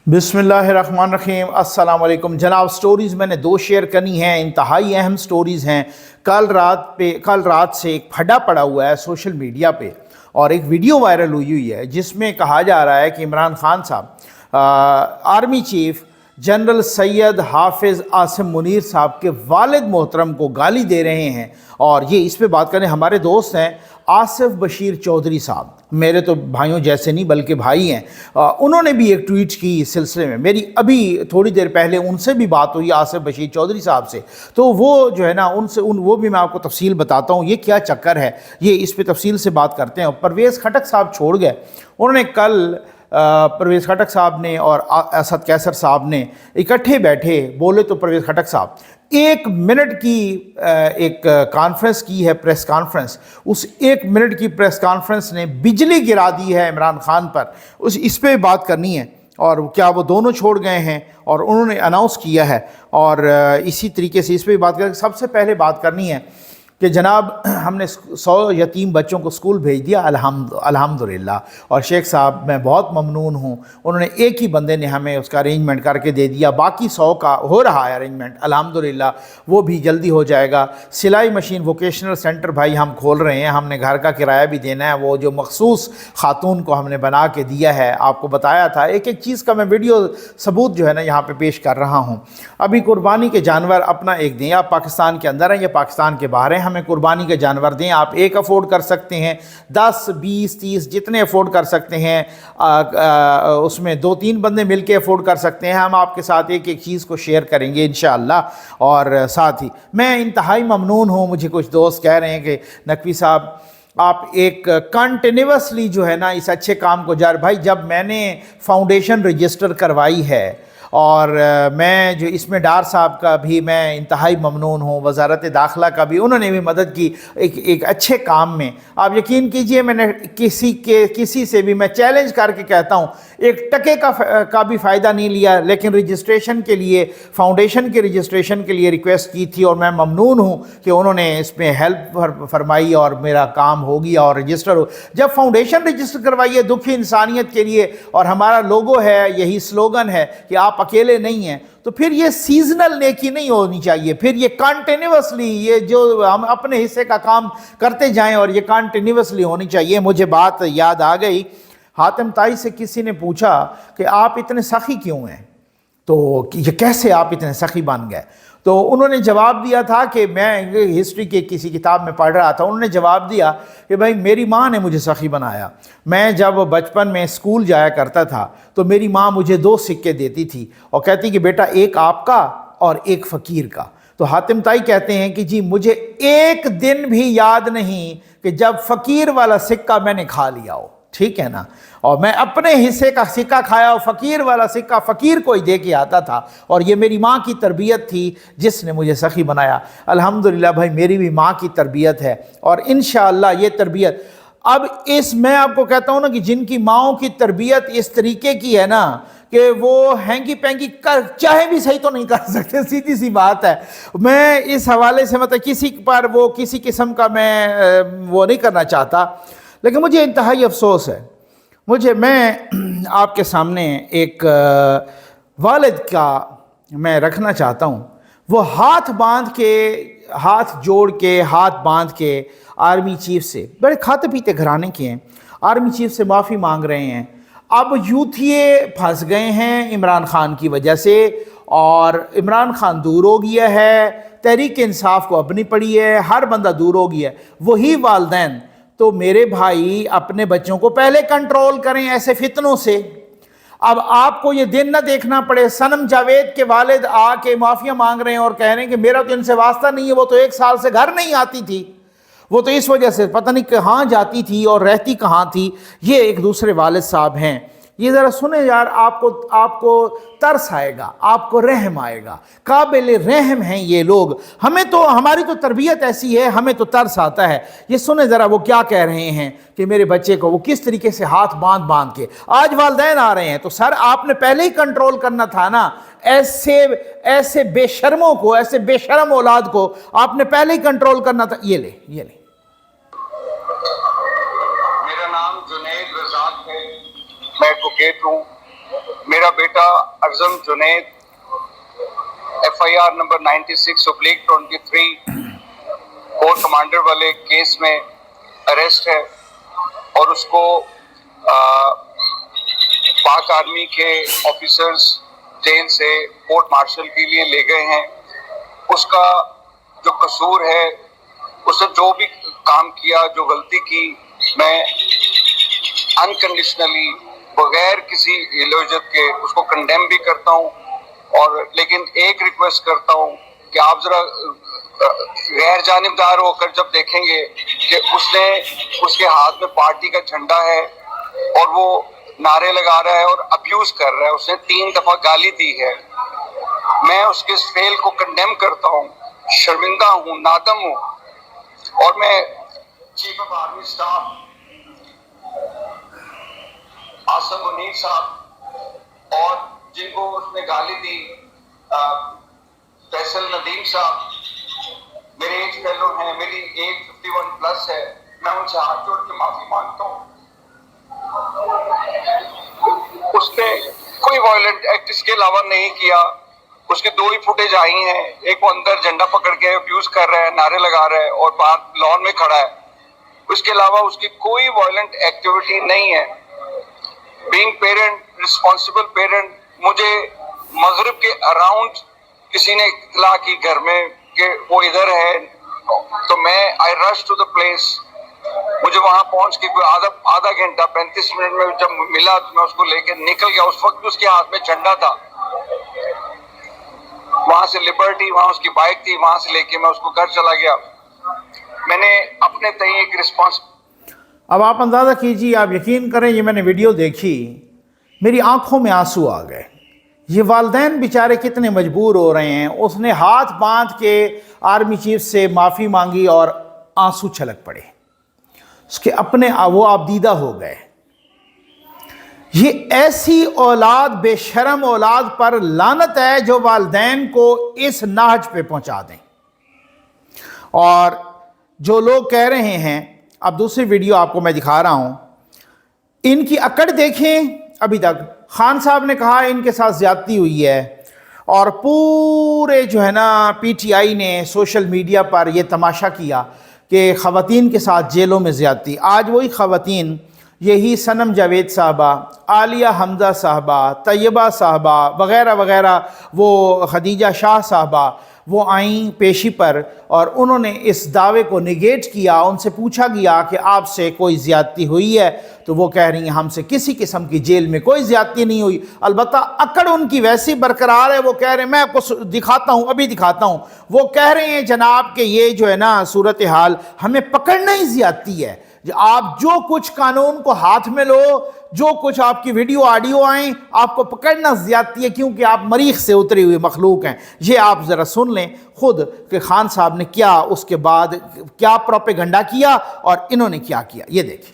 बिस्मिल्लाहिर्रहमानिर्रहीम। अस्सलाम वालेकुम जनाब। स्टोरीज़ मैंने दो शेयर करनी हैं, इंतहाई अहम स्टोरीज़ हैं। कल रात से एक फटा पड़ा हुआ है सोशल मीडिया पे और एक वीडियो वायरल हुई है जिसमें कहा जा रहा है कि इमरान खान साहब आर्मी चीफ जनरल सैयद हाफिज़ आसिम मुनीर साहब के वालिद मोहतरम को गाली दे रहे हैं। और ये इस पे बात करें, हमारे दोस्त हैं आसिफ बशीर चौधरी साहब, मेरे तो भाइयों जैसे नहीं बल्कि भाई हैं। उन्होंने भी एक ट्वीट की इस सिलसिले में। मेरी अभी थोड़ी देर पहले उनसे भी बात हुई आसिफ बशीर चौधरी साहब से, तो वो जो है ना वो भी मैं आपको तफसील बताता हूँ ये क्या चक्कर है, ये इस पे तफसील से बात करते हैं। परवेज़ खटक साहब छोड़ गए, उन्होंने कल परवेज़ खटक साहब ने और असद कैसर साहब ने इकट्ठे बैठे बोले, तो परवेज़ खटक साहब 1 मिनट की एक कॉन्फ्रेंस की है, प्रेस कॉन्फ्रेंस। उस 1 मिनट की प्रेस कॉन्फ्रेंस ने बिजली गिरा दी है इमरान खान पर। इस पे बात करनी है और क्या वो दोनों छोड़ गए हैं और उन्होंने अनाउंस किया है, और इसी तरीके से इस पे बात करें। सबसे पहले बात करनी है कि जनाब हमने 100 यतीम बच्चों को स्कूल भेज दिया अल्हम्दुलिल्लाह, और शेख साहब मैं बहुत ममनून हूँ, उन्होंने एक ही बंदे ने हमें उसका अरेंजमेंट करके दे दिया, बाकी 100 का हो रहा है अरेंजमेंट अल्हम्दुलिल्लाह, वो भी जल्दी हो जाएगा। सिलाई मशीन वोकेशनल सेंटर भाई हम खोल रहे हैं, हमने घर का किराया भी देना है, वो जो मखसूस खातून को हमने बना के दिया है, आपको बताया था। एक एक चीज़ का मैं वीडियो सबूत जो है ना यहाँ पर पेश कर रहा हूँ। अभी कुर्बानी के जानवर अपना एक दें, आप पाकिस्तान के अंदर हैं या पाकिस्तान के बाहर हैं, हमें कुर्बानी के जानवर दें। आप एक अफोर्ड कर सकते हैं, 10, 20, 30 जितने अफोर्ड कर सकते हैं, उसमें 2-3 बंदे मिलके अफोर्ड कर सकते हैं। हम आपके साथ एक एक चीज़ को शेयर करेंगे इंशाअल्लाह। और साथ ही मैं इंतहाई ममनून हूँ, मुझे कुछ दोस्त कह रहे हैं कि नकवी साहब आप एक कंटिन्यूसली जो है ना इस अच्छे काम को भाई जब मैंने फाउंडेशन रजिस्टर करवाई है, और मैं जो इसमें डार साहब का भी मैं इंतहाई ममनून हूँ, वज़ारत दाखिला का भी उन्होंने भी मदद की एक अच्छे काम में। आप यकीन कीजिए मैंने किसी से भी मैं चैलेंज करके कहता हूँ 1 टके का भी फ़ायदा नहीं लिया, लेकिन रजिस्ट्रेशन के लिए, फाउंडेशन के रजिस्ट्रेशन के लिए रिक्वेस्ट की थी, और मैं ममनून हूँ कि उन्होंने इसमें हेल्प फरमाई और मेरा काम हो गया और रजिस्टर हो। जब फाउंडेशन रजिस्टर करवाइए दुखी इंसानियत के लिए, और हमारा लोगो है, यही स्लोगन है कि आप अकेले नहीं हैं, तो फिर ये सीजनल नेकी नहीं होनी चाहिए, फिर ये कंटिन्यूसली, ये जो हम अपने हिस्से का काम करते जाएं और ये कंटिन्यूसली होनी चाहिए। मुझे बात याद आ गई, हातिम ताई से किसी ने पूछा कि आप इतने सखी क्यों हैं, तो ये कैसे आप इतने सखी बन गए, तो उन्होंने जवाब दिया था कि मैं हिस्ट्री के किसी किताब में पढ़ रहा था, उन्होंने जवाब दिया कि भाई मेरी माँ ने मुझे सखी बनाया। मैं जब बचपन में स्कूल जाया करता था तो मेरी माँ मुझे 2 सिक्के देती थी और कहती कि बेटा एक आपका और एक फ़कीर का। तो हातिम ताई कहते हैं कि जी मुझे एक दिन भी याद नहीं कि जब फ़कीर वाला सिक्का मैंने खा लिया हो, ठीक है ना, और मैं अपने हिस्से का सिक्का खाया और फ़कीर वाला सिक्का फ़कीर को ही दे के आता था। और ये मेरी माँ की तरबियत थी जिसने मुझे सखी बनाया। अल्हम्दुलिल्लाह भाई मेरी भी माँ की तरबियत है, और इंशाअल्लाह ये तरबियत अब मैं आपको कहता हूँ ना कि जिनकी माँओं की तरबियत इस तरीके की है ना कि वो हैंगी पैंगी कर चाहे भी सही तो नहीं कर सकते, सीधी सी बात है। मैं इस हवाले से मतलब किसी पर वो किसी किस्म का मैं वो नहीं करना चाहता, लेकिन मुझे इंतहाई अफसोस है। मैं आपके सामने एक वालिद का मैं रखना चाहता हूँ। वो हाथ जोड़ के हाथ बांध के आर्मी चीफ से, बड़े खाते पीते घराने के हैं, आर्मी चीफ से माफ़ी मांग रहे हैं। अब यूथिये फंस गए हैं इमरान खान की वजह से, और इमरान खान दूर हो गया है, तहरीक इंसाफ को अपनी पड़ी है, हर बंदा दूर हो गया है। वही वालिदैन तो मेरे भाई अपने बच्चों को पहले कंट्रोल करें ऐसे फितनों से। अब आपको ये दिन ना देखना पड़े सनम जावेद के वालिद आके माफिया मांग रहे हैं और कह रहे हैं कि मेरा तो इनसे वास्ता नहीं है, वो तो 1 साल से घर नहीं आती थी, वो तो इस वजह से पता नहीं कहाँ जाती थी और रहती कहाँ थी। ये एक दूसरे वालिद साहब हैं, ये ज़रा सुने यार, आपको तरस आएगा, आपको रहम आएगा। काबिल रहम हैं ये लोग, हमें तो हमारी तो तरबियत ऐसी है, हमें तो तरस आता है। ये सुने ज़रा वो क्या कह रहे हैं कि मेरे बच्चे को वो किस तरीके से हाथ बांध के आज वालिदैन आ रहे हैं। तो सर आपने पहले ही कंट्रोल करना था ना, ऐसे बेशर्मों को, ऐसे बेशर्म औलाद को आपने पहले ही कंट्रोल करना था। ये ले मेरा नाम जुनैद रज़ाक है, मैं एडवोकेट हूँ। मेरा बेटा बेटा Azam Junaid FIR number 96/23 core commander वाले केस में अरेस्ट है और उसको पाक आर्मी के ऑफिसर्स जेल से कोर्ट मार्शल के लिए ले गए हैं। उसका जो कसूर है, उसने जो भी काम किया, जो गलती की, मैं अनकंडीशनली बगैर किसी इलोजत के उसको कंडेम भी करता हूँ। और लेकिन एक रिक्वेस्ट करता हूँ कि आप जरा गैर जानिबदार होकर जब देखेंगे कि उसके हाथ में पार्टी का झंडा है और वो नारे लगा रहा है और अब्यूज कर रहा है, उसने 3 दफा गाली दी है, मैं उसके इस फेल को कंडेम करता हूँ, शर्मिंदा हूँ, नादम हूँ। और मैं chief of army staff Asim Munir साहब और जिनको उसने गाली दी फैसल नदीम साहब, मेरे एज फेलो हैं, मेरी एज 51+ है, मैं उनसे हाथ जोड़ के माफी मांगता हूँ। उसने कोई वायलेंट एक्ट इसके अलावा नहीं किया। उसके 2 ही फुटेज आई हैं, एक वो अंदर झंडा पकड़ के अब्यूज कर रहा है, नारे लगा रहा है और बाहर लॉन में खड़ा है। उसके अलावा उसकी कोई वायलेंट एक्टिविटी नहीं है। बीइंग पेरेंट, रिस्पॉन्सिबल पेरेंट, मुझे मगरिब के अराउंड किसी ने इत्तला की घर में कि वो इधर है, तो मैं I rush to the place. मुझे वहां पहुंच के कोई आधा घंटा 35 मिनट में जब मिला तो मैं उसको लेके निकल गया। उस वक्त उसके हाथ में झंडा था, वहां से लिबर्टी, वहां उसकी बाइक थी, वहां से लेके मैं उसको घर चला गया। मैंने अपने तय एक रिस्पॉन्स। अब आप अंदाज़ा कीजिए, आप यकीन करें, ये मैंने वीडियो देखी, मेरी आंखों में आंसू आ गए। ये वालिदैन बेचारे कितने मजबूर हो रहे हैं। उसने हाथ बांध के आर्मी चीफ से माफ़ी मांगी और आंसू छलक पड़े। उसके अपने वो आबदीदा हो गए। ये ऐसी औलाद, बेशरम औलाद पर लानत है जो वालिदैन को इस नाहज पे पहुंचा दें। और जो लोग कह रहे हैं, अब दूसरी वीडियो आपको मैं दिखा रहा हूं, इनकी अकड़ देखें। अभी तक खान साहब ने कहा इनके साथ ज्यादती हुई है और पूरे जो है ना PTI ने सोशल मीडिया पर यह तमाशा किया कि ख़वातीन के साथ जेलों में ज्यादती। आज वही ख़वातीन, यही सनम जावेद साहबा, आलिया हमजा साहबा, तैयबा साहबा वग़ैरह वग़ैरह, वो खदीजा शाह साहबा, वो आईं पेशी पर और उन्होंने इस दावे को निगेट किया। उनसे पूछा गया कि आपसे कोई ज़्यादती हुई है, तो वो कह रही हैं हमसे किसी किस्म की जेल में कोई ज़्यादती नहीं हुई। अलबत्ता अकड़ उनकी वैसी बरकरार है। वो कह रहे हैं, मैं आपको दिखाता हूँ, अभी दिखाता हूँ। वो कह रहे हैं जनाब कि ये जो है ना सूरत हाल, हमें पकड़ना ही ज़्यादती है। आप जो कुछ कानून को हाथ में लो, जो कुछ आपकी वीडियो ऑडियो आए, आपको पकड़ना ज़्यादती है, क्योंकि आप मरीख से उतरी हुई मखलूक हैं। ये आप ज़रा सुन लें खुद कि खान साहब ने क्या उसके बाद क्या प्रोपेगेंडा किया और इन्होंने क्या किया। ये देखिए।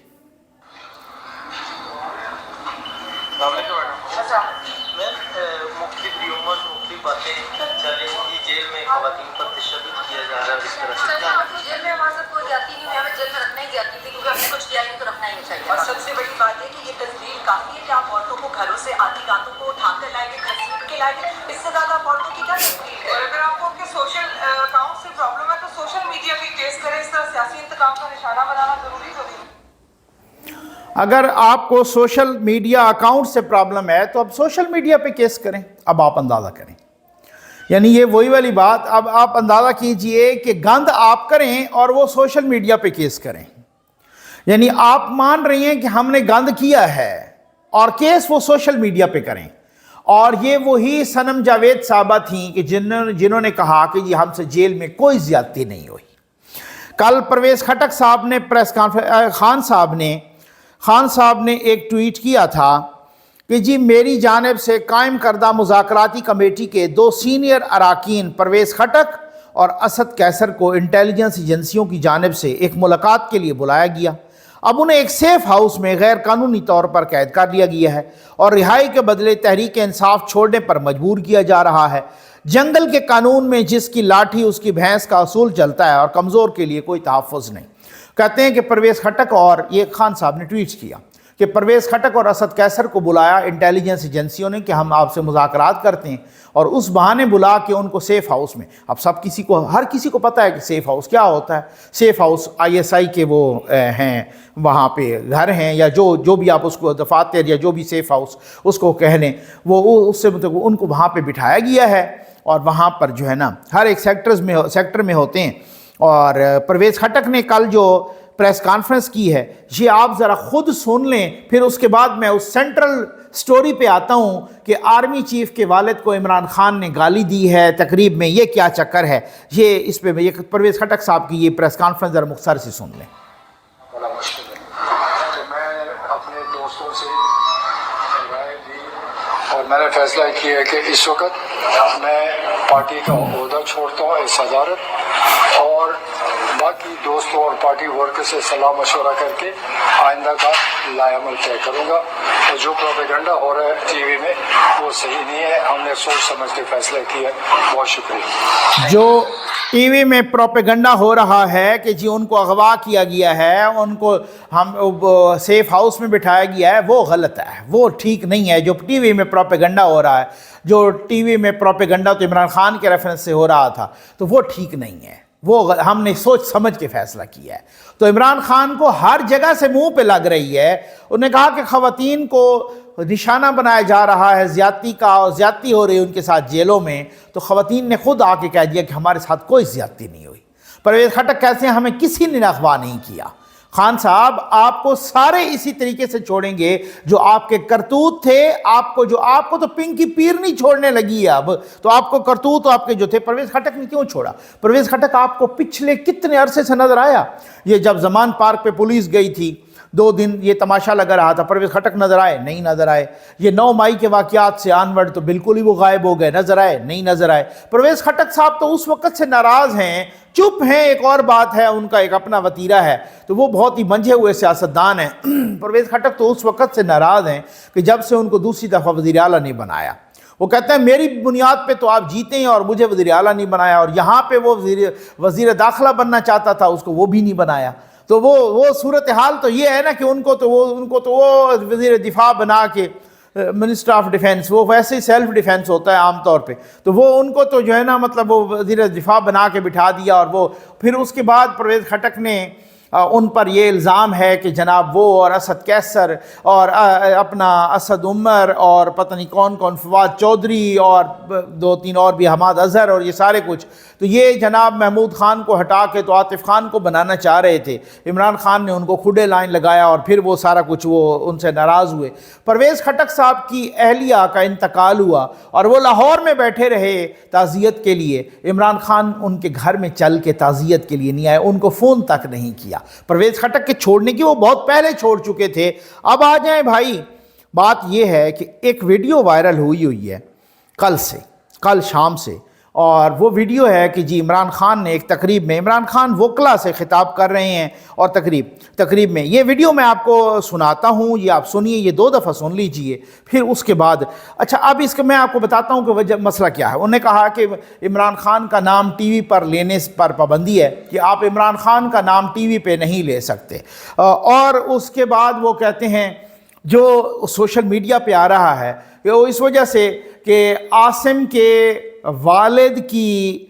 और सबसे बड़ी बात है कि ये तस्वीर काफी है कि आप औरतों को घरों से आधी रातों को उठा कर लाएंगे, घसीट के लाएंगे। इससे ज्यादा आप औरतों की क्या तस्वीर है? और अगर आपको उनके सोशल अकाउंट से प्रॉब्लम है तो सोशल मीडिया पे केस करें। इस तरह सियासी इंतकाम का निशाना बनाना जरूरी तो नहीं। अगर आपको सोशल मीडिया अकाउंट से प्रॉब्लम है तो अब सोशल मीडिया पे केस करें। अब आप अंदाज़ा करें, यानी ये वही वाली बात। अब आप अंदाज़ा कीजिए कि गंद आप करें और वो सोशल मीडिया पे केस करें। यानी आप मान रही हैं कि हमने गंद किया है और केस वो सोशल मीडिया पे करें। और ये वही सनम जावेद साहबा थी कि जिन्होंने कहा कि जी हमसे जेल में कोई ज्यादती नहीं हुई। कल परवेज़ खटक साहब ने प्रेस कॉन्फ्रेंस, खान साहब ने एक ट्वीट किया था कि जी मेरी जानिब से कायम करदा मुज़ाकराती कमेटी के 2 सीनियर अराकीन परवेज़ खटक और असद कैसर को इंटेलिजेंस एजेंसियों की जानिब से एक मुलाकात के लिए बुलाया गया। अब उन्हें एक सेफ हाउस में गैर कानूनी तौर पर कैद कर लिया गया है और रिहाई के बदले तहरीक इंसाफ छोड़ने पर मजबूर किया जा रहा है। जंगल के कानून में जिसकी लाठी उसकी भैंस का असूल चलता है और कमज़ोर के लिए कोई तहफ़्फ़ुज़ नहीं। कहते हैं कि परवेज़ खटक और ये खान साहब ने ट्वीट किया کہ پرویز خٹک اور اسد کیسر کو بلایا انٹیلیجنس ایجنسیوں نے کہ ہم آپ سے مذاکرات کرتے ہیں، اور اس بہانے بلا کے ان کو سیف ہاؤس میں، اب ہر کسی کو پتہ ہے کہ سیف ہاؤس کیا ہوتا ہے۔ سیف ہاؤس ISI کے وہ ہیں، وہاں پہ گھر ہیں یا جو بھی آپ اس کو دفاتر یا جو بھی سیف ہاؤس اس کو کہہ لیں، وہ اس سے مطلب ان کو وہاں پہ بٹھایا گیا ہے، اور وہاں پر جو ہے نا ہر ایک سیکٹر میں ہوتے ہیں۔ اور پرویز خٹک نے کل جو پریس کانفرنس کی ہے یہ آپ ذرا خود سن لیں، پھر اس کے بعد میں اس سینٹرل سٹوری پہ آتا ہوں کہ آرمی چیف کے والد کو عمران خان نے گالی دی ہے تقریب میں، یہ کیا چکر ہے، یہ اس پہ یہ پرویز خٹک صاحب کی یہ پریس کانفرنس ذرا مختصر سے سن لیں۔ بڑا مشکل ہے تو میں اپنے دوستوں سے رائے لی اور میں نے فیصلہ کیا ہے کہ اس وقت میں پارٹی کا عہدہ چھوڑتا ہوں صدارت، اور باقی دوستوں اور پارٹی ورکر سے صلاح مشورہ کر کے آئندہ کا لائے عمل طے کروں گا، اور جو پروپیگنڈا ہو رہا ہے ٹی وی میں وہ صحیح نہیں ہے، ہم نے سوچ سمجھ کے فیصلہ کیا ہے۔ بہت شکریہ۔ جو ٹی وی میں پروپیگنڈا ہو رہا ہے کہ جی ان کو اغوا کیا گیا ہے، ان کو ہم سیف ہاؤس میں بٹھایا گیا ہے، وہ غلط ہے، وہ ٹھیک نہیں ہے۔ جو ٹی وی میں پروپیگنڈا ہو رہا ہے، جو ٹی وی میں پروپیگنڈا تو عمران خان کے ریفرنس سے ہو رہا تھا، تو وہ ٹھیک نہیں ہے، وہ ہم نے سوچ سمجھ کے فیصلہ کیا ہے۔ تو عمران خان کو ہر جگہ سے منہ پہ لگ رہی ہے، انہوں نے کہا کہ خواتین کو نشانہ بنایا جا رہا ہے زیادتی کا، اور زیادتی ہو رہی ہے ان کے ساتھ جیلوں میں، تو خواتین نے خود آ کے کہہ دیا کہ ہمارے ساتھ کوئی زیادتی نہیں ہوئی۔ پرویز خٹک کہتے ہیں ہمیں کسی نے اغوا نہیں کیا۔ خان صاحب آپ کو سارے اسی طریقے سے چھوڑیں گے جو آپ کے کرتوت تھے، آپ کو تو پنکی پیر نہیں چھوڑنے لگی ہے اب، تو آپ کو کرتوت آپ کے جو تھے، پرویز خٹک نے کیوں چھوڑا؟ پرویز خٹک آپ کو پچھلے کتنے عرصے سے نظر آیا؟ یہ جب زمان پارک پہ پولیس گئی تھی 2 دن یہ تماشا لگا رہا تھا، پرویز خٹک نظر آئے؟ نہیں نظر آئے۔ یہ 9 مئی کے واقعات سے آنورڈ تو بالکل ہی وہ غائب ہو گئے، نظر آئے؟ نہیں نظر آئے۔ پرویز خٹک صاحب تو اس وقت سے ناراض ہیں، چپ ہیں، ایک اور بات ہے ان کا ایک اپنا وتیرہ ہے، تو وہ بہت ہی منجھے ہوئے سیاستدان ہیں۔ پرویز خٹک تو اس وقت سے ناراض ہیں کہ جب سے ان کو دوسری دفعہ وزیر اعلیٰ نہیں بنایا۔ وہ کہتے ہیں میری بنیاد پہ تو آپ جیتے ہیں اور مجھے وزیر اعلیٰ نہیں بنایا، اور یہاں پہ وہ وزیر داخلہ بننا چاہتا تھا، اس کو وہ بھی نہیں بنایا۔ تو وہ صورتحال تو یہ ہے نا کہ ان کو تو وہ وزیر دفاع بنا کے منسٹر آف ڈیفینس، وہ ویسے ہی سیلف ڈیفینس ہوتا ہے عام طور پہ، تو وہ ان کو تو جو ہے نا مطلب وہ وزیر دفاع بنا کے بٹھا دیا، اور وہ پھر اس کے بعد پرویز خٹک نے ان پر یہ الزام ہے کہ جناب وہ اور اسد کیسر اور اپنا اسد عمر اور پتہ نہیں کون فواد چودھری اور 2-3 اور بھی حماد اظہر اور یہ سارے کچھ، تو یہ جناب محمود خان کو ہٹا کے تو عاطف خان کو بنانا چاہ رہے تھے۔ عمران خان نے ان کو کھڈے لائن لگایا اور پھر وہ سارا کچھ وہ ان سے ناراض ہوئے۔ پرویز خٹک صاحب کی اہلیہ کا انتقال ہوا اور وہ لاہور میں بیٹھے رہے تعزیت کے لیے، عمران خان ان کے گھر میں چل کے تعزیت کے لیے نہیں آئے، ان کو فون تک نہیں کیا۔ پرویز خٹک کے چھوڑنے کی وہ بہت پہلے چھوڑ چکے تھے۔ اب آ جائیں بھائی، بات یہ ہے کہ ایک ویڈیو وائرل ہوئی ہے کل شام سے، اور وہ ویڈیو ہے کہ جی عمران خان نے ایک تقریب میں، عمران خان وکلا سے خطاب کر رہے ہیں اور تقریب میں یہ ویڈیو میں آپ کو سناتا ہوں، یہ آپ سنیے، یہ 2 دفعہ سن لیجئے، پھر اس کے بعد اچھا اب اس کا میں آپ کو بتاتا ہوں کہ وجہ مسئلہ کیا ہے۔ انہوں نے کہا کہ عمران خان کا نام ٹی وی پر لینے پر پابندی ہے، کہ آپ عمران خان کا نام ٹی وی پہ نہیں لے سکتے، اور اس کے بعد وہ کہتے ہیں جو سوشل میڈیا پہ آ رہا ہے وہ اس وجہ سے کہ عاصم کے والد کی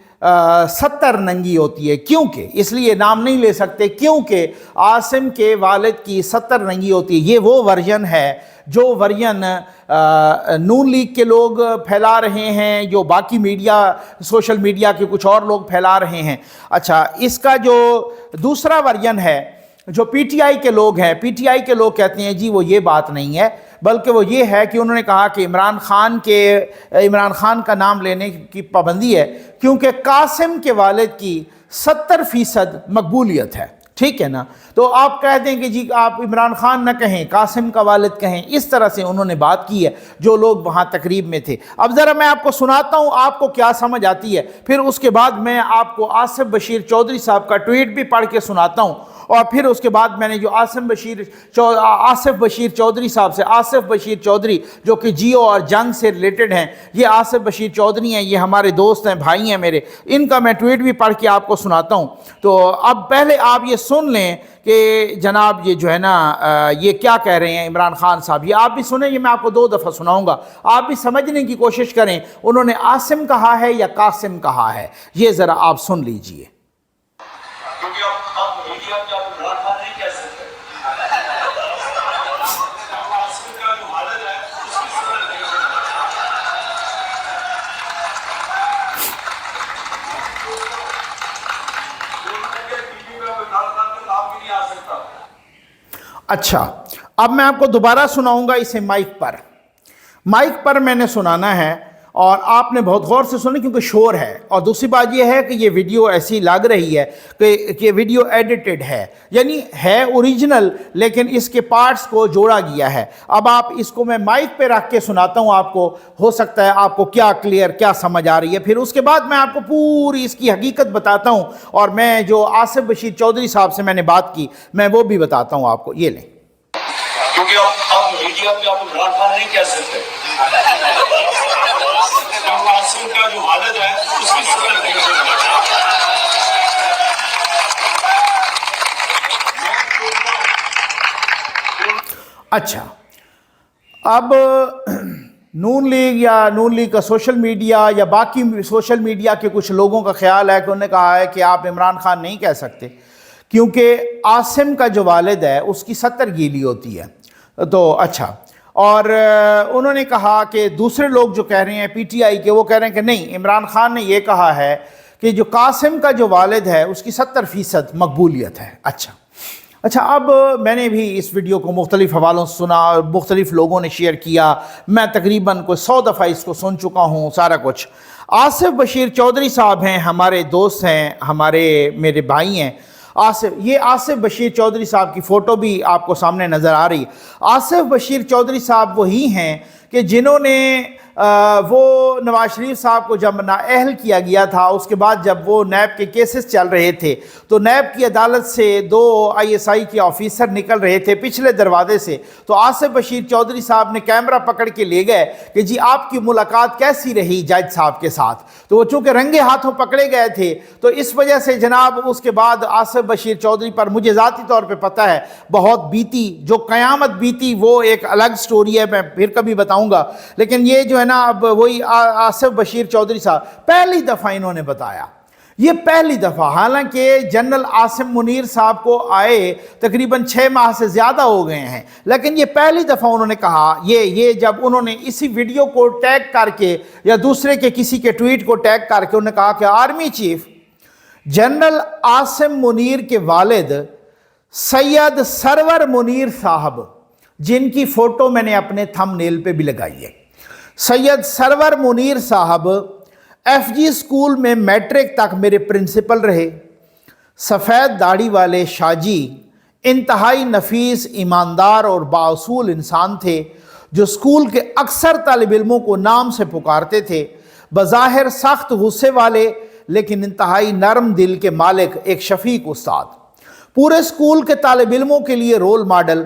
70 ننگی ہوتی ہے، کیونکہ اس لیے نام نہیں لے سکتے کیونکہ عاصم کے والد کی 70 ننگی ہوتی ہے۔ یہ وہ ورژن ہے جو ورژن نون لیگ کے لوگ پھیلا رہے ہیں، جو باقی میڈیا سوشل میڈیا کے کچھ اور لوگ پھیلا رہے ہیں۔ اچھا اس کا جو دوسرا ورژن ہے جو پی ٹی آئی کے لوگ ہیں، پی ٹی آئی کے لوگ کہتے ہیں جی وہ یہ بات نہیں ہے، بلکہ وہ یہ ہے کہ انہوں نے کہا کہ عمران خان کا نام لینے کی پابندی ہے کیونکہ قاسم کے والد کی 70% مقبولیت ہے، ٹھیک ہے نا؟ تو آپ کہہ دیں کہ جی آپ عمران خان نہ کہیں، قاسم کا والد کہیں، اس طرح سے انہوں نے بات کی ہے جو لوگ وہاں تقریب میں تھے۔ اب ذرا میں آپ کو سناتا ہوں آپ کو کیا سمجھ آتی ہے، پھر اس کے بعد میں آپ کو آصف بشیر چودھری صاحب کا ٹویٹ بھی پڑھ کے سناتا ہوں، और फिर उसके बाद मैंने जो आसिफ बशीर चौधरी साहब से, आसिफ बशीर चौधरी जो कि जियो और जंग से रिलेटेड हैं, ये आसिफ बशीर चौधरी हैं, ये हमारे दोस्त हैं, भाई हैं मेरे, इनका मैं ट्वीट भी पढ़ के आपको सुनाता हूँ। तो अब पहले आप ये सुन लें कि जनाब ये जो है ना ये क्या कह रहे हैं इमरान खान साहब, ये आप भी सुने, ये मैं आपको 2 दफ़ा सुनाऊंगा, आप भी समझने की कोशिश करें उन्होंने आसिम कहा है या कासिम कहा है, ये ज़रा आप सुन लीजिए। क्योंकि आप मीडिया में आप इमरान खान नहीं कह सकते, आसिम का जो हालत है उसकी सूरत नहीं आ सकता। अच्छा, अब मैं आपको दोबारा सुनाऊंगा इसे माइक पर मैंने सुनाना है और आपने बहुत गौर से सुना क्योंकि शोर है, और दूसरी बात यह है कि ये वीडियो ऐसी लग रही है कि वीडियो एडिटेड है, यानी है ओरिजिनल लेकिन इसके पार्ट्स को जोड़ा गया है। अब आप इसको मैं माइक पे रख के सुनाता हूँ आपको, हो सकता है आपको क्या समझ आ रही है, फिर उसके बाद मैं आपको पूरी इसकी हकीकत बताता हूँ, और मैं जो आसिफ बशीर चौधरी साहब से मैंने बात की मैं वो भी बताता हूँ आपको। ये लें, क्योंकि आप मीडिया में आप इमरान खान नहीं कह सकते, आसिम का जो हालत है उसकी सूरत नहीं अच्छा, अब नून लीग का सोशल मीडिया या बाकी सोशल मीडिया के कुछ लोगों का ख्याल है कि उन्होंने कहा है कि आप इमरान खान नहीं कह सकते क्योंकि आसिम का जो वालिद है उसकी 70 गीली होती है। तो अच्छा, और उन्होंने कहा कि दूसरे लोग जो कह रहे हैं पीटीआई के, वो कह रहे हैं कि नहीं, इमरान खान ने ये कहा है कि जो कासिम का जो वालिद है उसकी 70% मकबूलियत है। अच्छा, अब मैंने भी इस वीडियो को मुख्तलिफ हवालों से सुना और मुख्तलिफ लोगों ने शेयर किया, मैं तकरीबन कोई 100 दफ़ा इसको सुन चुका हूँ सारा कुछ। आसिफ बशीर चौधरी साहब हैं, हमारे दोस्त हैं, मेरे भाई हैं। आसिफ बशीर चौधरी साहब की फ़ोटो भी आपको सामने नज़र आ रही। आसिफ बशीर चौधरी साहब वही हैं कि जिन्होंने वो नवाज शरीफ साहब को जब नाअहल किया गया था, उसके बाद जब वो नैब के केसेस चल रहे थे तो नैब की अदालत से 2 ISI के ऑफिसर निकल रहे थे पिछले दरवाजे से, तो आसिफ बशीर चौधरी साहब ने कैमरा पकड़ के ले गए कि जी आपकी मुलाकात कैसी रही जज साहब के साथ। तो वो चूँकि रंगे हाथों पकड़े गए थे तो इस वजह से जनाब उसके बाद आसिफ बशीर चौधरी पर मुझे ज़ाती तौर पर पता है बहुत बीती, जो क़यामत बीती वो एक अलग स्टोरी है, मैं फिर कभी बताऊँगा। लेकिन ये जो है ना, अब वही आसिफ बशीर चौधरी साहब पहली दफ़ा इन्होंने बताया, ये पहली दफ़ा, हालांकि जनरल आसिम मुनीर साहब को आए तकरीबन 6 माह से ज़्यादा हो गए हैं, लेकिन ये पहली दफ़ा उन्होंने कहा, ये जब उन्होंने इसी वीडियो को टैग करके या दूसरे के किसी के ट्वीट को टैग करके उन्होंने कहा कि army chief general Asim Munir के वालिद सैयद सरवर मुनीर साहब, जिनकी फ़ोटो मैंने अपने थंबनेल पे भी लगाई है, सैयद सरवर मुनीर साहब FG स्कूल में मैट्रिक तक मेरे प्रिंसिपल रहे। सफ़ेद दाढ़ी वाले शाजी इंतहाई नफीस, ईमानदार और बाउसूल इंसान थे जो स्कूल के अक्सर तालिब इल्मों को नाम से पुकारते थे। बज़ाहिर सख्त गुस्से वाले लेकिन इंतहाई नरम दिल के मालिक, एक शफीक उस्ताद, पूरे स्कूल के तालिब इल्मों के लिए रोल मॉडल।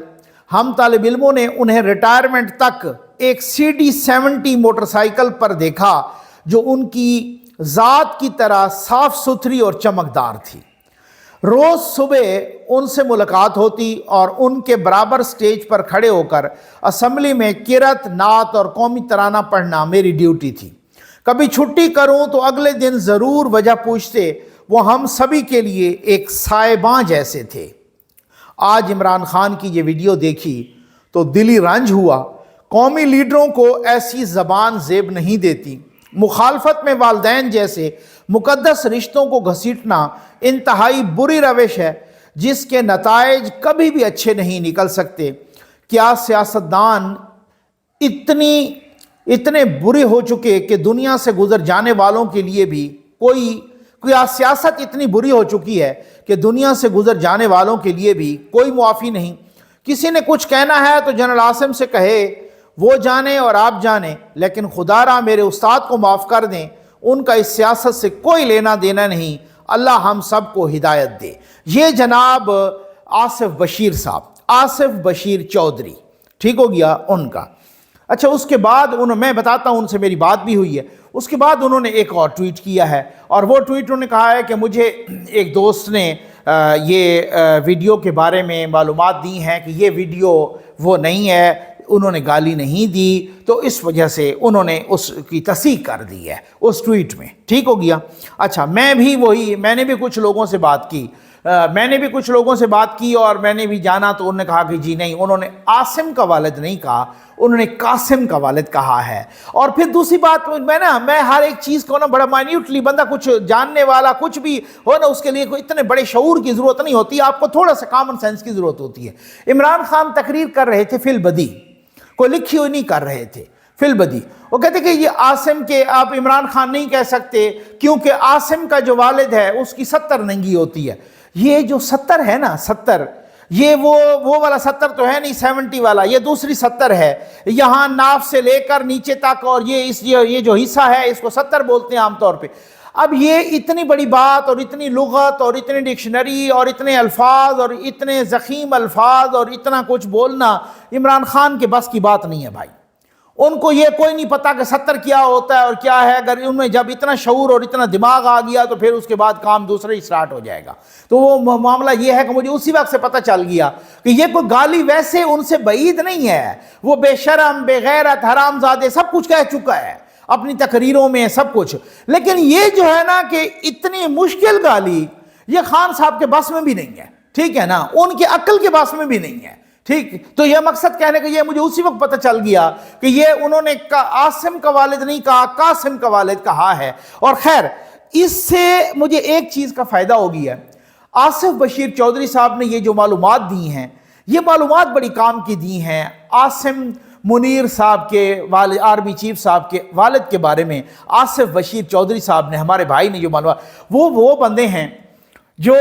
हम तालिब इल्मों ने उन्हें रिटायरमेंट तक एक CD70 मोटरसाइकिल पर देखा जो उनकी ज़ात की तरह साफ सुथरी और चमकदार थी। रोज़ सुबह उनसे मुलाकात होती और उनके बराबर स्टेज पर खड़े होकर असम्बली में किरत, नात और कौमी तराना पढ़ना मेरी ड्यूटी थी। कभी छुट्टी करूं तो अगले दिन ज़रूर वजह पूछते। वो हम सभी के लिए एक साहिबां जैसे थे। आज इमरान खान की ये वीडियो देखी तो दिली रंज हुआ। कौमी लीडरों को ऐसी ज़बान ज़ेब नहीं देती। मुखालफत में वालदैन जैसे मुकद्दस रिश्तों को घसीटना इंतहाई बुरी रविश है जिसके नताइज कभी भी अच्छे नहीं निकल सकते। क्या सियासतदान इतने बुरे हो चुके कि दुनिया से गुजर जाने वालों के लिए भी क्या सियासत इतनी बुरी हो चुकी है कि दुनिया से गुजर जाने वालों के लिए भी कोई मुआफ़ी नहीं। किसी ने कुछ कहना है तो जनरल आसिम से कहे, वो जाने और आप जाने, लेकिन खुदारा मेरे उस्ताद को माफ़ कर दें, उनका इस सियासत से कोई लेना देना नहीं। अल्लाह हम सब को हिदायत दे। ये जनाब आसिफ बशीर साहब, आसिफ बशीर चौधरी, ठीक हो गया उनका। अच्छा, उसके बाद मैं बताता हूँ, उनसे मेरी बात भी हुई है। उसके बाद उन्होंने एक और ट्वीट किया है, और वो ट्वीट उन्होंने कहा है कि मुझे एक दोस्त ने ये वीडियो के बारे में मालूमात दी हैं कि ये वीडियो वो नहीं है, उन्होंने गाली नहीं दी, तो इस वजह से उन्होंने उसकी तस्दीक कर दी है उस ट्वीट में, ठीक हो गया। अच्छा, मैंने भी कुछ लोगों से बात की और मैंने भी जाना, तो उन्होंने कहा कि जी नहीं, उन्होंने आसिम का वालिद नहीं कहा, उन्होंने कासिम का वालिद कहा है। और फिर दूसरी बात, मैं हर एक चीज़ को ना बड़ा माइन्यूटली, बंदा कुछ जानने वाला कुछ भी हो ना, उसके लिए कोई इतने बड़े शऊर की ज़रूरत नहीं होती, आपको थोड़ा सा कॉमन सेंस की ज़रूरत होती है। इमरान खान तकरीर कर रहे थे फिलबदी, कोई लिखी हुई नहीं कर रहे थे, फिलबदी। वो कहते कि ये आसिम के, आप इमरान खान नहीं कह सकते क्योंकि आसिम का जो वालिद है उसकी 70 नंगी होती है। ये जो 70 है ना, 70, ये वो वाला 70 तो है नहीं, 70 वाला, ये दूसरी 70 है। यहाँ नाफ से लेकर नीचे तक, और ये जो हिस्सा है इसको 70 बोलते हैं आमतौर पे। अब ये इतनी बड़ी बात और इतनी लुगत और इतनी डिक्शनरी और इतने अल्फाज और इतने ज़ख़ीम अल्फाज और इतना कुछ बोलना इमरान खान के बस की बात नहीं है भाई। उनको ये कोई नहीं पता कि 70 क्या होता है और क्या है। अगर उनमें जब इतना शऊर और इतना दिमाग आ गया तो फिर उसके बाद काम दूसरा ही स्टार्ट हो जाएगा। तो वो मामला ये है कि मुझे उसी वक्त से पता चल गया कि ये कोई गाली वैसे उनसे बईद नहीं है, वो बेशरम, बेगैरत, हरामजादे सब कुछ कह चुका है अपनी तकरीरों में, सब कुछ। लेकिन ये जो है ना कि इतनी मुश्किल गाली ये खान साहब के बस में भी नहीं है, ठीक है ना, उनके अक्ल के बस में भी नहीं है, ठीक। तो ये मकसद कहने का, ये मुझे उसी वक्त पता चल गया कि ये उन्होंने आसिम का वालिद नहीं कहा, कासिम का वालिद कहा है। और खैर, इससे मुझे एक चीज़ का फ़ायदा हो गया है। आसिफ बशीर चौधरी साहब ने ये जो मालूमात दी हैं, ये मालूमात बड़ी काम की दी हैं। आसिम मुनीर साहब के वालिद, आर्मी चीफ साहब के वालिद के बारे में आसिफ बशीर चौधरी साहब ने, हमारे भाई ने जो मालूमात, वो बंदे हैं जो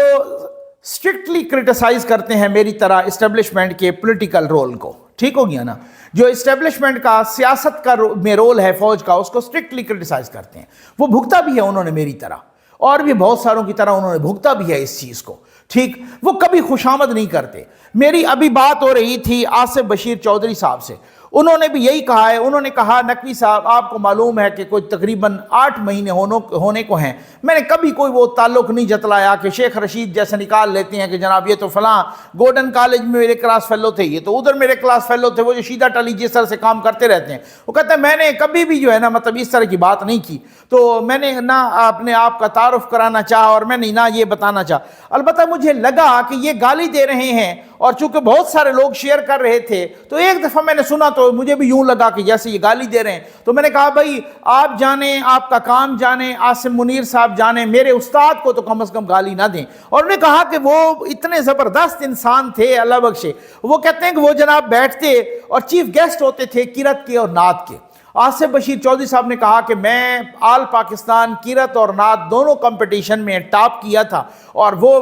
स्ट्रिक्टली क्रिटिसाइज करते हैं मेरी तरह इस्टेब्लिशमेंट के पॉलिटिकल रोल को, ठीक हो गया ना। जो इस्टेब्लिशमेंट का सियासत का में रोल है फौज का, उसको स्ट्रिक्टली क्रिटिसाइज करते हैं। वो भुगता भी है उन्होंने मेरी तरह, और भी बहुत सारों की तरह उन्होंने भुगता भी है इस चीज़ को, ठीक। वो कभी खुशामद नहीं करते। मेरी अभी बात हो रही थी आसिफ बशीर चौधरी साहब से, उन्होंने भी यही कहा है। उन्होंने कहा, नकवी साहब आपको मालूम है कि कोई तकरीबन 8 महीने होने को हैं, मैंने कभी कोई वो ताल्लुक़ नहीं जतलाया कि शेख रशीद जैसे निकाल लेते हैं कि जनाब ये तो फ़लाँ गोल्डन कॉलेज में मेरे क्लास फेलो थे, ये तो उधर मेरे क्लास फेलो थे, वो जो शीदा टली जिस तरह से काम करते रहते हैं। वो कहते हैं मैंने कभी भी जो है ना, मतलब इस तरह की बात नहीं की, तो मैंने ना अपने आप का तारुफ कराना चाहा और मैंने ना ये बताना चाहा। अलबत्ता मुझे लगा कि ये गाली दे रहे हैं, और चूंकि बहुत सारे लोग शेयर कर रहे थे, तो एक दफ़ा मैंने सुना तो मुझे भी यूं लगा कि जैसे ये गाली दे रहे हैं। तो मैंने कहा भाई आप जाने, आपका काम जाने, आसिम मुनीर साहब जाने, मेरे उस्ताद को तो कम से कम गाली ना दें। और उन्होंने कहा कि वो इतने ज़बरदस्त इंसान थे, अल्लाह बख्शे। वो कहते हैं कि वो जनाब बैठते और चीफ गेस्ट होते थे किरत के और नात के। आसिफ बशीर चौधरी साहब ने कहा कि मैं आल पाकिस्तान किरत और नात दोनों कंपटीशन में टॉप किया था, और वो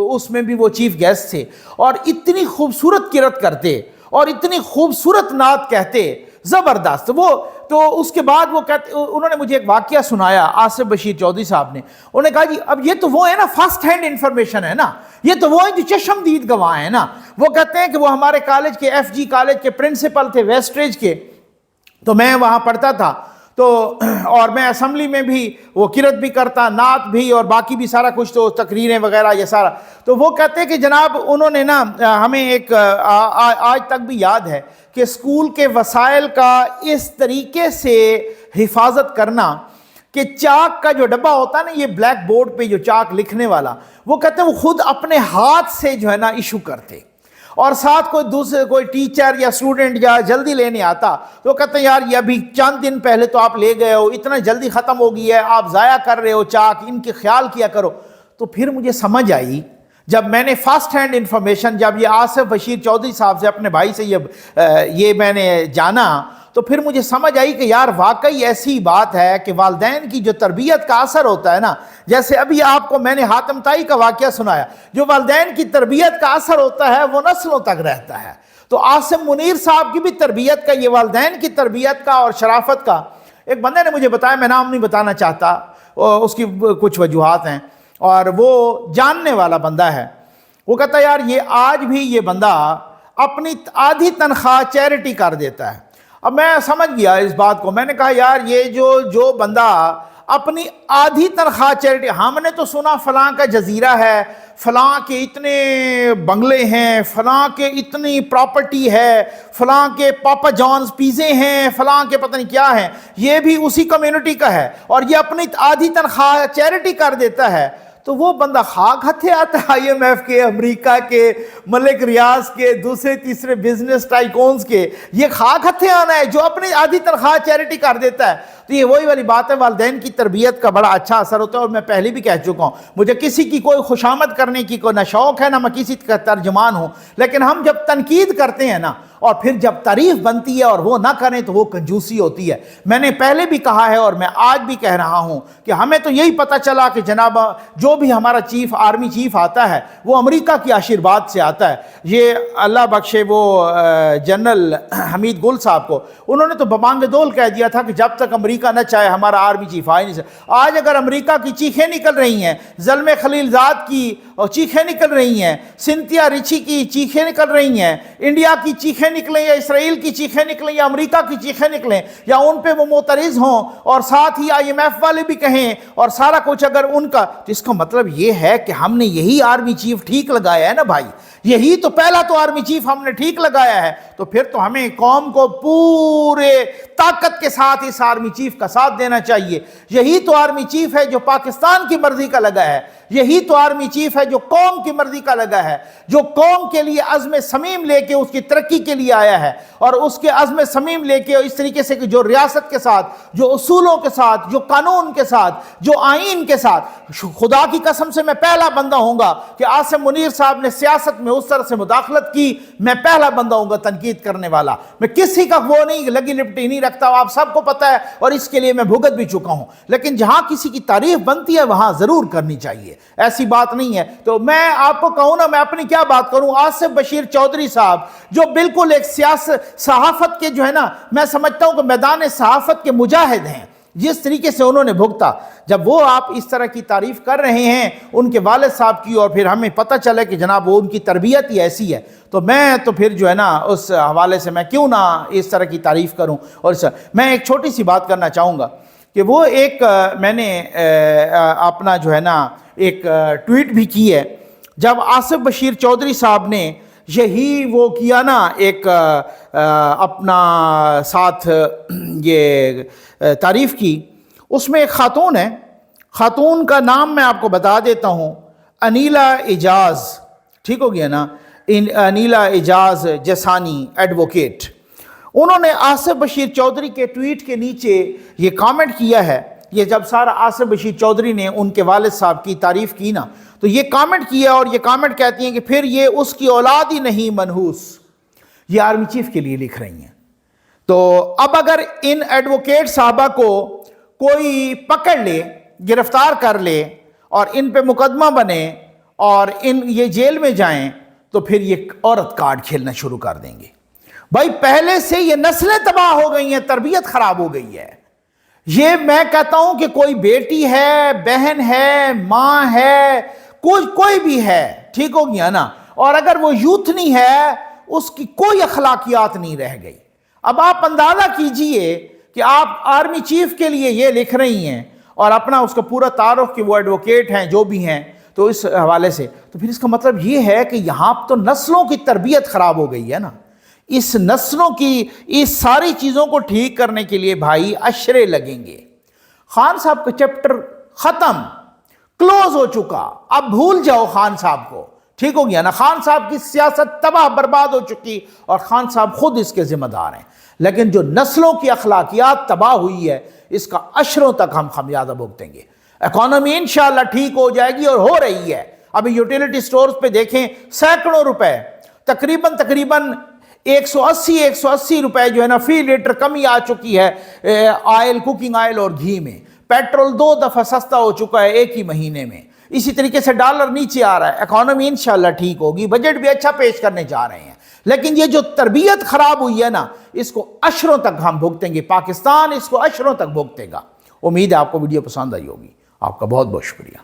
उसमें भी वो चीफ गेस्ट थे, और इतनी खूबसूरत किरत करते और इतनी खूबसूरत नात कहते, ज़बरदस्त। वो तो उसके बाद वो कहते, उन्होंने मुझे एक वाक़या सुनाया आसिफ बशीर चौधरी साहब ने। उन्होंने कहा जी अब ये तो वो है ना, फर्स्ट हैंड इंफॉर्मेशन है ना, ये तो वो है जो चश्मदीद गवाह है ना। वो कहते हैं कि वो हमारे कॉलेज के FG कॉलेज के प्रिंसिपल थे, वेस्टरेज के, तो मैं वहाँ पढ़ता था, तो और मैं असम्बली में भी वो किरत भी करता, नात भी, और बाकी भी सारा कुछ, तो तकरीरें वगैरह ये सारा। तो वो कहते हैं कि जनाब उन्होंने ना हमें एक आज तक भी याद है कि स्कूल के वसाइल का इस तरीके से हिफाजत करना कि चाक का जो डब्बा होता है ना, ये ब्लैक बोर्ड पे जो चाक लिखने वाला, वो कहते हैं वो खुद अपने हाथ से जो है ना इशू करते, और साथ कोई टीचर या स्टूडेंट या जल्दी लेने आता तो कहते हैं यार ये अभी चंद दिन पहले तो आप ले गए हो, इतना जल्दी ख़त्म हो गई है, आप ज़ाया कर रहे हो चाक, इनके ख्याल किया करो। तो फिर मुझे समझ आई, जब मैंने फर्स्ट हैंड इंफॉर्मेशन, जब ये आसिफ बशीर चौधरी साहब से, अपने भाई से ये मैंने जाना, तो फिर मुझे समझ आई कि यार वाकई ऐसी बात है कि वालिदैन की जो तरबियत का असर होता है ना, जैसे अभी आपको मैंने हातिम ताई का वाक़या सुनाया, जो वालिदैन की तरबियत का असर होता है वो नस्लों तक रहता है। तो आसिम मुनीर साहब की भी तरबियत का, ये वालिदैन की तरबियत का और शराफत का, एक बंदे ने मुझे बताया, मैं नाम नहीं बताना चाहता, उसकी कुछ वजूहात हैं, और वो जानने वाला बंदा है। وہ کہتا ہے یار یہ آج بھی یہ بندہ اپنی آدھی تنخواہ چیریٹی کر دیتا ہے. اب میں سمجھ گیا اس بات کو. میں نے کہا یار یہ جو بندہ اپنی آدھی تنخواہ چیریٹی, ہم نے تو سنا فلاں کا جزیرہ ہے, فلاں کے اتنے بنگلے ہیں, فلاں کے اتنی پراپرٹی ہے, فلاں کے پاپا جانز پیزے ہیں, فلاں کے پتہ نہیں کیا ہیں, یہ بھی اسی کمیونٹی کا ہے اور یہ اپنی آدھی تنخواہ چیریٹی کر دیتا ہے. تو وہ بندہ خاک ہتھے آتا ہے IMF کے, امریکہ کے, ملک ریاض کے, دوسرے تیسرے بزنس ٹائکونز کے, یہ خاک ہتھے آنا ہے جو اپنی آدھی تنخواہ چیریٹی کر دیتا ہے. تو یہ وہی والی بات ہے, والدین کی تربیت کا بڑا اچھا اثر ہوتا ہے. اور میں پہلے بھی کہہ چکا ہوں, مجھے کسی کی کوئی خوشامد کرنے کی کوئی نہ شوق ہے نہ میں کسی کا ترجمان ہوں, لیکن ہم جب تنقید کرتے ہیں نا اور پھر جب تعریف بنتی ہے اور وہ نہ کریں تو وہ کنجوسی ہوتی ہے. میں نے پہلے بھی کہا ہے اور میں آج بھی کہہ رہا ہوں کہ ہمیں تو یہی پتہ چلا کہ جناب جو بھی ہمارا آرمی چیف آتا ہے وہ امریکہ کی آشیرواد سے آتا ہے. یہ اللہ بخشے وہ جنرل حمید گل صاحب کو, انہوں نے تو ببانگ دول کہہ دیا تھا کہ جب تک امریکہ نہ چاہے ہمارا آرمی چیف آئے نہیں سکتا. آج اگر امریکہ کی چیخیں نکل رہی ہیں, زلمے خلیل زاد کی چیخیں نکل رہی ہیں, سنتھیا ریچی کی چیخیں نکل رہی ہیں, انڈیا کی چیخیں نکلیں یا اسرائیل کی چیخیں نکلیں یا امریکہ کی چیخیں نکلیں یا ان پہ وہ معترض ہوں اور ساتھ ہی IMF والے بھی کہیں اور سارا کچھ اگر ان کا, تو اس کا مطلب یہ ہے کہ ہم نے یہی آرمی چیف ٹھیک لگایا ہے نا بھائی, یہی تو پہلا تو آرمی چیف ہم نے ٹھیک لگایا ہے. تو پھر تو ہمیں قوم کو پورے طاقت کے ساتھ اس آرمی چیف کا ساتھ دینا چاہیے. یہی تو آرمی چیف ہے جو پاکستان کی مرضی کا لگا ہے, یہی تو آرمی چیف ہے جو قوم کی مرضی کا لگا ہے, جو قوم کے لیے عزم صمیم لے کے اس کی ترقی کے لیے آیا ہے اور اس کے عزم صمیم لے کے اس طریقے سے کہ جو ریاست کے ساتھ, جو اصولوں کے ساتھ, جو قانون کے ساتھ, جو آئین کے ساتھ. خدا کی قسم سے میں پہلا بندہ ہوں گا کہ عاصم منیر صاحب نے سیاست میں اس طرح سے مداخلت کی, میں پہلا بندہ ہوں گا تنقید کرنے والا. میں کسی کا وہ نہیں لگی لپٹی نہیں رکھتا, آپ سب کو پتہ ہے اور اس کے لیے میں بھگت بھی چکا ہوں. لیکن جہاں کسی کی تعریف بنتی ہے وہاں ضرور کرنی چاہیے, ایسی بات نہیں ہے. تو میں آپ کو کہوں نا, میں اپنی کیا بات کروں, آصف بشیر چودھری صاحب جو بالکل ایک صحافت کے جو ہے نا, میں سمجھتا ہوں کہ میدان صحافت کے مجاہد ہیں, جس طریقے سے انہوں نے بھگتا, جب وہ آپ اس طرح کی تعریف کر رہے ہیں ان کے والد صاحب کی اور پھر ہمیں پتہ چلے کہ جناب وہ ان کی تربیت ہی ایسی ہے, تو میں تو پھر جو ہے نا اس حوالے سے میں کیوں نہ اس طرح کی تعریف کروں. اور میں ایک چھوٹی سی بات کرنا چاہوں گا کہ وہ ایک میں نے اپنا جو ہے نا ایک ٹویٹ بھی کی ہے, جب آصف بشیر چودھری صاحب نے یہی وہ کیا نا ایک اپنا ساتھ یہ تعریف کی, اس میں ایک خاتون ہے, خاتون کا نام میں آپ کو بتا دیتا ہوں, انیلا اعجاز, ٹھیک ہو گیا نا, انیلا اعجاز جسانی ایڈوکیٹ. انہوں نے آصف بشیر چودھری کے ٹویٹ کے نیچے یہ کامنٹ کیا ہے. یہ جب سارا آصف بشیر چودھری نے ان کے والد صاحب کی تعریف کی نا, تو یہ کامنٹ کیا اور یہ کامنٹ کہتی ہیں کہ پھر یہ اس کی اولاد ہی نہیں منحوس. یہ آرمی چیف کے لیے لکھ رہی ہیں. تو اب اگر ان ایڈوکیٹ صاحبہ کو کوئی پکڑ لے, گرفتار کر لے اور ان پہ مقدمہ بنے اور یہ جیل میں جائیں, تو پھر یہ عورت کارڈ کھیلنا شروع کر دیں گے. بھائی پہلے سے یہ نسلیں تباہ ہو گئی ہیں, تربیت خراب ہو گئی ہے. یہ میں کہتا ہوں کہ کوئی بیٹی ہے, بہن ہے, ماں ہے, کوئی بھی ہے, ٹھیک ہو گیا نا, اور اگر وہ یوتھنی ہے اس کی کوئی اخلاقیات نہیں رہ گئی. اب آپ اندازہ کیجئے کہ آپ آرمی چیف کے لیے یہ لکھ رہی ہیں اور اپنا اس کا پورا تعارف کہ وہ ایڈوکیٹ ہیں جو بھی ہیں, تو اس حوالے سے تو پھر اس کا مطلب یہ ہے کہ یہاں تو نسلوں کی تربیت خراب ہو گئی ہے نا. اس نسلوں کی اس ساری چیزوں کو ٹھیک کرنے کے لیے بھائی اشرے لگیں گے. خان صاحب کا چیپٹر ختم, کلوز ہو چکا, اب بھول جاؤ خان صاحب کو, ٹھیک ہو گیا نا. خان صاحب کی سیاست تباہ برباد ہو چکی اور خان صاحب خود اس کے ذمہ دار ہیں. لیکن جو نسلوں کی اخلاقیات تباہ ہوئی ہے اس کا اشروں تک ہم خمیازہ بھگتیں گے. اکانومی انشاءاللہ ٹھیک ہو جائے گی اور ہو رہی ہے. ابھی یوٹیلیٹی سٹورز پہ دیکھیں سینکڑوں روپے, تقریباً 180 روپے جو ہے نا فی لیٹر کمی آ چکی ہے آئل, کوکنگ آئل اور گھی میں. پیٹرول 2 دفعہ سستا ہو چکا ہے ایک ہی مہینے میں. اسی طریقے سے ڈالر نیچے آ رہا ہے. اکانومی انشاءاللہ ٹھیک ہوگی, بجٹ بھی اچھا پیش کرنے جا رہے ہیں. لیکن یہ جو تربیت خراب ہوئی ہے نا, اس کو اشروں تک ہم بھگتیں گے. پاکستان اس کو اشروں تک بھگتے گا. امید ہے آپ کو ویڈیو پسند آئی ہوگی. آپ کا بہت بہت شکریہ.